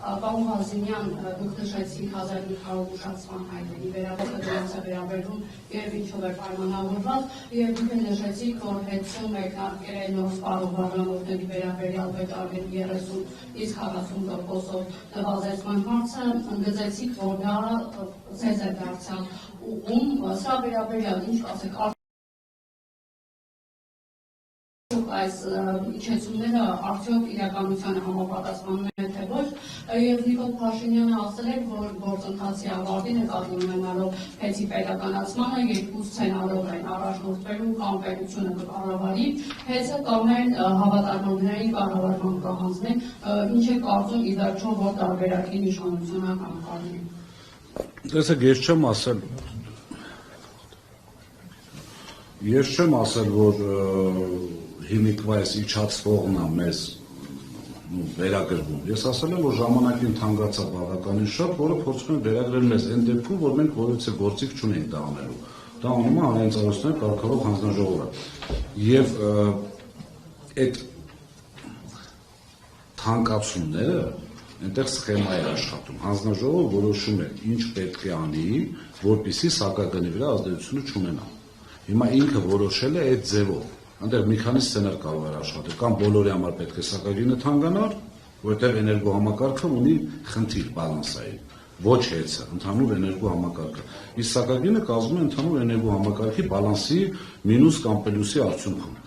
Պարոն Ղազիմյան, դուք նշեցիք 1500 ուշացման հայտերի վերաբերյալ վերաբերում եւ ինչով է պայմանավորված, եւ դուք նշեցիք, որ հետցում մեկնարկել է նոր սպառող բաժանորդների վերաբերյալ վետարվեն 30, իսկ 40%-ով նվազեցման հարցը ընդգծեցիք, որ դա ձեզ է դարձյալ ուղում, սա վերաբերյալ ինչ ասեք այս իջեցումները արդյոք իրականությանը համապատասխանում են թե ոչ, եւ Նիկոլ Փաշինյանը ասել է, որ գործընթացի ավարտին նկատի ունենալով փեցի պետականացմանը երկու սցենարով են առաջնորդվելու կամ պետությունը կկառավարի փեցը կամ էլ հավատարմագրերի կառավարման կհանձնի, ինչ է կարծում ի վերջո որ տարբերակի նշանությունը կանխարի։ Տեսեք, ես չեմ ասել, որ հիմիկվա այս իջացվողն է մեզ վերագրվում։ Ես ասել եմ, որ ժամանակին թանկացա բավականին շատ, որը փորձում են վերագրել մեզ այն դեպքում, որ մենք որևէ գործիք չունենք դա անելու։ Դա անում է հանրային կարգավորող հանձնաժողովը։ Եվ այդ թանկացումները այնտեղ սխեմա է աշխատում։ Հանձնաժողովը որոշում է ինչ պետք է անի, որպեսզի սակագնի վրա ազդեցությունը չունենա։ Հիմա ինքը որոշել է այդ ձևով։ Այնտեղ մի քանի սցենար կարող է աշխատել, կամ բոլորի համար պետք է սակագինը թանկանար, որտեղ էներգոհամակարգը ունի խնդիր բալանսային, ոչ հեծը, ընդհանուր էներգոհամակարգը։ Իսկ սակագինը կազմում է ընդհանուր էներգոհամակարգի բալանսի մինուս կամ պլյուսի արդյունքում։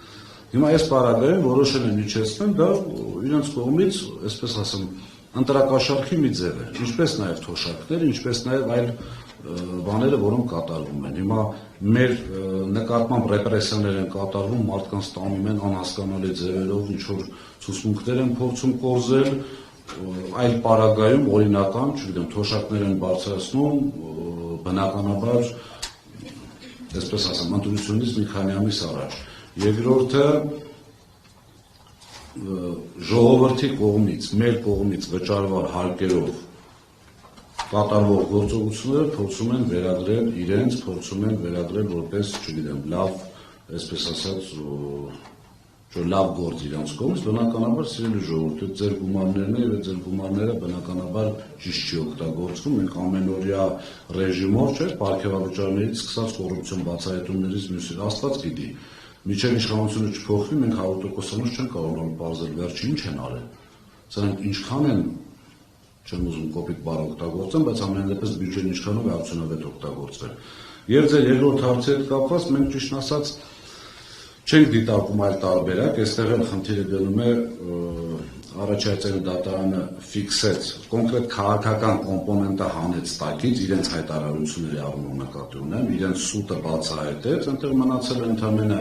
Հիմա այս պարագայում որոշել են իջեցնել, դա իրենց կողմից, այսպես ասեմ, ընտրակաշառքի մի ձև է, ինչպես նաև թոշակներ, ինչպես նաև այլ բաները, որոնք կատարվում են։ Հիմա մեր նկատմամբ ռեպրեսիաներ են կատարվում, մարդկանց տանում են անհասկանալի ձևերով, ինչ-որ ցուցմունքներ են փորձում կորզել, այլ պարագայում օրինական, չգիտեմ, թոշակներ են բարձրացնում, բնականաբար, այսպես ասեմ, ընտրությունից մի քանի ամիս առաջ։ Երկրորդը ժողովրդի կողմից, մեր կողմից վճարվար հարկերով կատարվող գործողությունները փորձում են վերագրել իրենց, փորձում են վերագրել որպես, չգիտեմ, լավ, այսպես ասած, լավ գործ իրանց կողմից, բնականաբար սիրելի ժողովուրդ, ձեր գումարներն են, եւ ձեր գումարները բնականաբար ճիշտ չի օգտագործվում, մենք ամենօրյա ռեժիմով, չէ՞, պարգևավճարներից սկսած կոռուպցիոն բացահայտումներից մյուսներ, Աստված գիտի, մինչև իշխանությունը չփոխվի, մենք 100%-անոց չենք կարողանում պարզել վերջը ինչ են արել, սրանք ինչքան են չեմ ուզում կոպիտ բառ օգտագործեմ, բայց ամեն դեպս բյուջեն ինչքանով է արդյունավետ օգտագործվել։ Եվ ձեր երկրորդ հարցի հետ կապված մենք ճիշտ ասած չենք դիտարկում այլ տարբերակ, այստեղ էլ խնդիրը գնում է առաջացել դատարանը ֆիքսեց, կոնկրետ քաղաքական կոմպոնենտը հանեց տակից, իրենց հայտարարությունների առումով նկատի ունեմ, իրենց սուտը բացահայտեց, այնտեղ մնացել է ընդամենը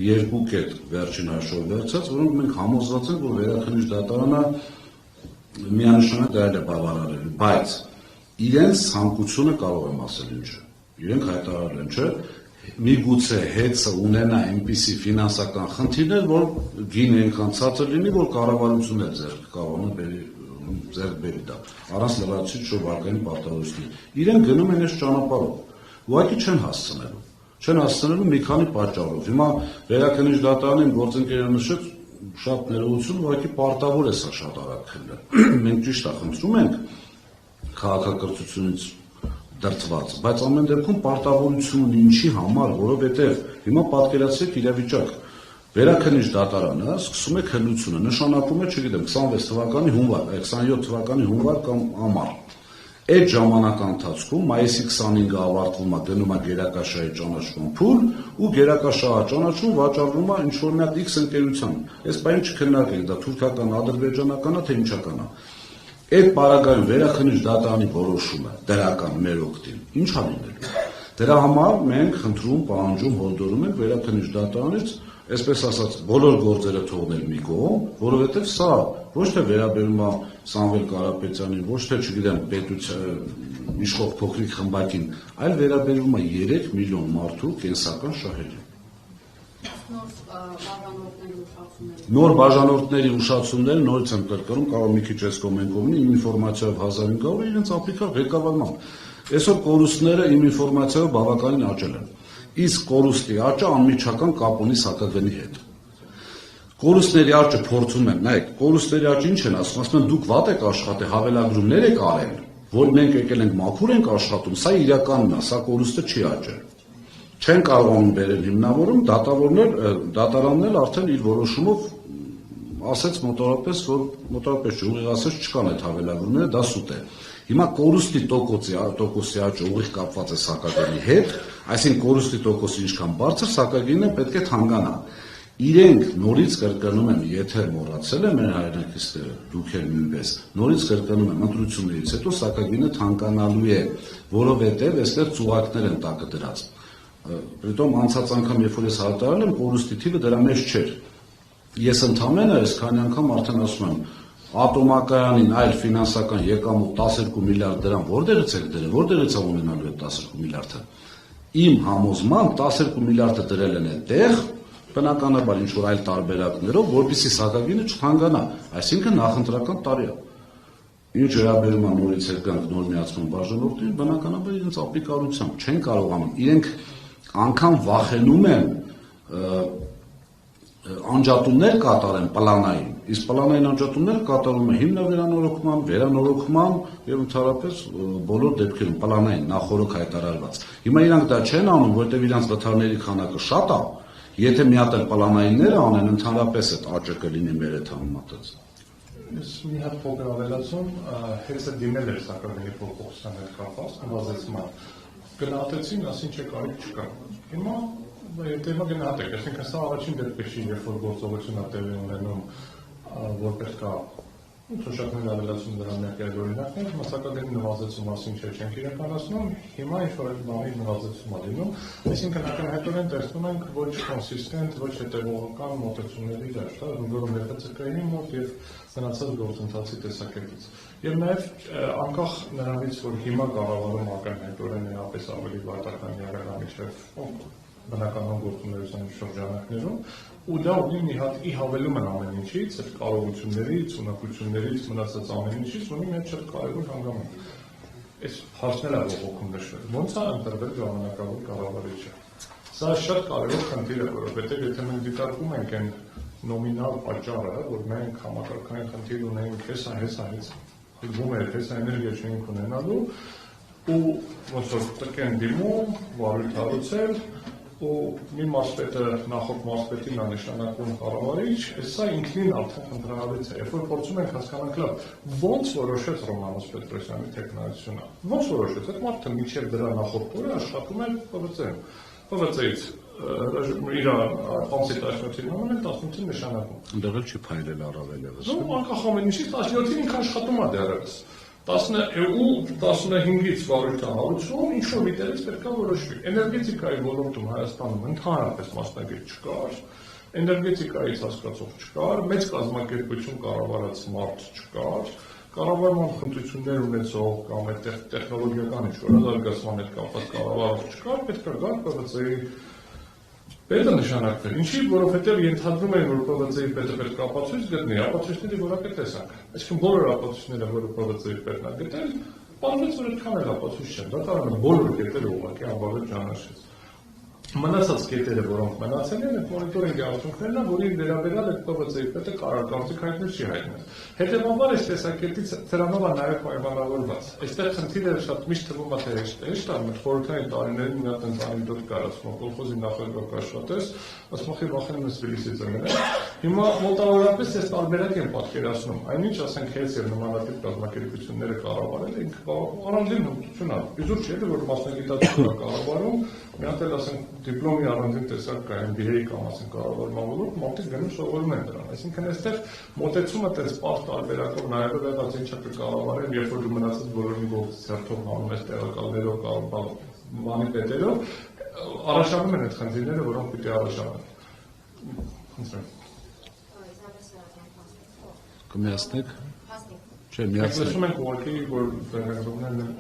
2 կետ վերջին հաշվով վերցած, որոնք մենք համոզված ենք, որ վերաքննիչ դատարանը միանշանակ դա էլ է բավարարել, բայց իրենց ցանկությունը կարող եմ ասել ինչը, իրենք հայտարարել են, չէ, միգուցե հեծը ունենա այնպիսի ֆինանսական խնդիրներ, որ գինը այնքան ցածր լինի, որ կառավարությունն է ձեռք կարողանա ձեռք բերի դա, առանց լրացուցիչ շրջակայքի պարտավորությունների։ Իրենք գնում են այս ճանապարհով, ուղղակի չեն հասցնելու մի քանի պատճառով։ Հիմա վերաքննիչ դատարանի գործընկերը նշեց շատ ներողություն, ուղղակի պարտավոր է սա շատ արագ քննել։ Մենք ճիշտ է խնդրում ենք քաղաքակրթությունից դրծված, բայց ամեն դեպքում պարտավորությունն ինչի համար, որովհետև հիմա պատկերացրեք իրավիճակ, վերաքննիչ դատարանը սկսում է քննությունը, նշանակում է, չգիտեմ, 26 թվականի հունվար, 27 թվականի հունվար կամ ամառ։ Այդ ժամանակա ընթացքում մայիսի 25-ը ավարտվում է, գնում է գերակաշահի ճանաչման փուլ ու գերակաշահը ճանաչում վաճառվում է ինչ-որ մի հատ X ընկերության։ Այս բանը չքննարկենք, դա թուրքական, ադրբեջանական է, թե ինչական է։ Այդ պարագայում վերաքննիչ դատարանի որոշումը դրական մեր օգտին ինչ է լինելու։ Դրա համար մենք խնդրում, պահանջում, հորդորում ենք վերաքննիչ դատարանից, այսպես ասած, բոլոր գործերը թողնել մի կողմ, որովհետև սա ոչ թե վերաբերում է Սամվել Կարապետյանին, ոչ թե, չգիտեմ, պետության իշխող փոքրիկ խմբակին, այլ վերաբերում է 3 միլիոն մարդու կենսական շահերին։ Նոր բաժանորդների ուշացումները նորից եմ կրկնում, կարող մի քիչ այս կողմ են կողմի, իմ ինֆորմացիայով 1500 իրենց ապլիկա ղեկավարման։ Այսօր կորուստները իմ ինֆորմացիայով բավականին աճել են։ Իսկ կորուստի աճը անմիջական կապ ունի սակագնի հետ։ Կորուստների աճը փորձում են, նայեք, կորուստների աճը ինչ են ասում, ասում են դուք վատ եք աշխատել, հավելագրումներ եք արել, որ մենք եկել ենք մաքուր ենք աշխատում, սա իրականն է, սա կորուստը չի աճել։ Չեն կարողանում բերել հիմնավորում, դատարանն արդեն իր որոշումով ասեց մոտավորապես, որ մոտավորապես ուղիղ ասեց չկան այդ հավելագրումները, դա սուտ է։ Հիմա կորուստի տոկոսի աճը ուղիղ կապված է սակագինի հետ, այսինքն կորուստի տոկոսը ինչքան բարձր, սակագինը պետք է թանկանա։ Իրենք նորից կրկնում եմ, եթե մոռացել են մեր հայրենակիցները, դուք էլ նույնպես, նորից կրկնում եմ, ընտրություններից հետո սակագինը թանկանալու է, որովհետև այստեղ ծուղակներ են տակը դրած։ Պրիտոմ անցած անգամ, երբ որ ես հայտարարել եմ, կորուստի թիվը դրա մեջ չէր։ Ես ընդամենը այսքան անգամ արդեն ասում եմ, ատոմակայանին այլ ֆինանսական եկամուտ 12 միլիարդ դրամ որտեղից եք դրել, որտեղից է ունենալու այդ 12 միլիարդը։ Իմ համոզմամբ 12 միլիարդը դրել են այդտեղ, բնականաբար ինչ որ այլ տարբերակներով, որպեսզի սակագինը չթանկանա, այսինքն նախընտրական տարի է։ Ինչ վերաբերում է նորից հետ գանք նոր միացման բաժանորդին, բնականաբար իրենց ապիկարությամբ չեն կարողանում, իրենք անգամ վախենում են անջատումներ կատարեն պլանային, իսկ պլանային անջատումները կատարում են վերանորոգման եւ ընդհանրապես բոլոր դեպքերում պլանային նախորոք հայտարարված։ Հիմա իրանք դա չեն անում, որովհետեւ իրանք վթարների քանակը շատ է, եթե մի հատ էլ պլանայինները անեն, ընդհանրապես այդ աճը կլինի մեր հետ համեմատած։ Ես մի հատ փոքր ավելացում, հենց դիմել էր սակագինի փոփոխության հետ կապված, նվազեցման։ Գնահատեցին, ասին չէ կարիք չկա։ Հիմա Թեմա գնահատեք, այսինքն սա առաջին դեպքը չի, երբ որ գործողությունն է տեղի ունենում, որ պետք է շոշափներ ավելացում դրա ներկայ օրինակներ, հիմա սակագինի նվազեցում մասին չենք իրականացնում, հիմա ինչ-որ բանի նվազեցում է լինում, այսինքն ակնհայտորեն տեսնում ենք ոչ կոնսիստենտ, ոչ հետևողական մոտեցումների դաշտ, որը ՄՖՑԿ-ի մոտ եւ մնացած գործընթացի տեսակետից։ Եվ նաեւ անկախ նրանից, որ հիմա կառավարում ակնհայտորեն էապես ավելի վատական եղանակի բնականon գործունեության շրջանակներում, ու դա ունի մի հատ ի հավելում են ամեն ինչից, այդ կարողություններից, ունակություններից, մնացած ամեն ինչից, ունի մի հատ շատ կարևոր հանգամանք։ Այս հարցները ողոքում նշվել, ոնց է ընտրվել ժամանակավոր կառավարիչը։ Սա շատ կարևոր խնդիր է, որովհետև եթե մենք դիտարկում ենք այն նոմինալ պատճառը, որ մենք համակարգային խնդիր ունենք, հեսա էներգիա չենք ունենալու, ու ոնց որ պետք է դիմում, վարույթ հարուցել, ու մի մասպետը նախորդ մասպետին է նշանակում կառավարիչ, սա ինքնին արդեն խնդրահարից է, երբ որ փորձում ենք հասկանանք լավ, ոնց որոշեց Ռոմանոս Պետրոսյանի տեխնայությունը, ոնց որոշեց, այդ մարդը մինչև դրա նախորդ օրը աշխատում էր ՊՎԾ-ում, ՊՎԾ-ից իր ամսի 17-ին հանում են 18-ին նշանակում։ Այնտեղ էլ չի փայլել առավել ևս։ Նո, անկախ ամեն ինչից 17-ին ինքը աշխատում է դեռևս։ 15-ից վարույթը հարուցում, ինչ-որ միտեղից պետք է որոշվի։ Էներգետիկայի ոլորտում Հայաստանում ընդհանրապես մասնագետ չկար, էներգետիկայից հասկացող չկար, մեծ կազմակերպություն կառավարած մարդ չկար, կառավարման խնդություններ ունեցող կամ այդ տեխնոլոգիական ինչ-որ զարգացման հետ կապված կառավարող չկար, պետք է գար ՊՎԾ-ի պետը նշանակվել, ինչի, որովհետև ենթադրում էին, որ ՊՎԾ-ի պետը պետք է ապացույց գտնի, ապացույցների որակը տեսանք։ Այսինքն բոլոր ապացույցները, որը ՊՎԾ-ի պետն է գտել, պարզվեց, որ այդքան էլ ապացույց չեն, դատարանը բոլոր կետերը ուղղակի անբավարար ճանաչեց։ Մնացած կետերը, որոնք մնացել են, այդ մոնիտորինգի արդյունքներն են, որին վերաբերյալ այդ ՊՎԾ-ի պետը կարծիք հայտնել չի հայտնել։ Հետևաբար այս տեսակետից դրանով է նաև պայմանավորված։ Այստեղ խնդիրը շատ միշտ թվում է թե հեշտ է, խորհրդային տարիներին մի հատ անեկդոտ կար, ասում եմ, կոլխոզի նախագահ աշխատես, ասում եմ, վախենում ես Թբիլիսից եկել։ Հիմա մոտավորապես այս տարբերակ եմ պատկերացնում, այնինչ ասենք հենց եւ նմանատիպ կազմակերպությունները կառավարել են, առանձին հմտություն է։ Իզուր չէ, որ մասնագիտացումը կառավարում, մի հատ էլ ասենք դիպլոմի առանձին տեսակ կա MBA կամ ասենք կառավարման ոլորտ, մարդիկ գնում սովորում են դրան։ Այսինքն այստեղ մոտեցումը տես պարզ տարբերակով նայելով եղած ինչը կկառավարեն, երբ որ դու մնացած բոլորի գործից հերթով հանում ես տեղակալներով կամ բանի պետերով, առաջանում են այդ խնդիրները, որոնք պիտի առաջանան։ Խնդրեմ։ Կմիացնեք։ Չէ, միացնեք։ Լսում ենք ուղղակի, որ վերագրումներն են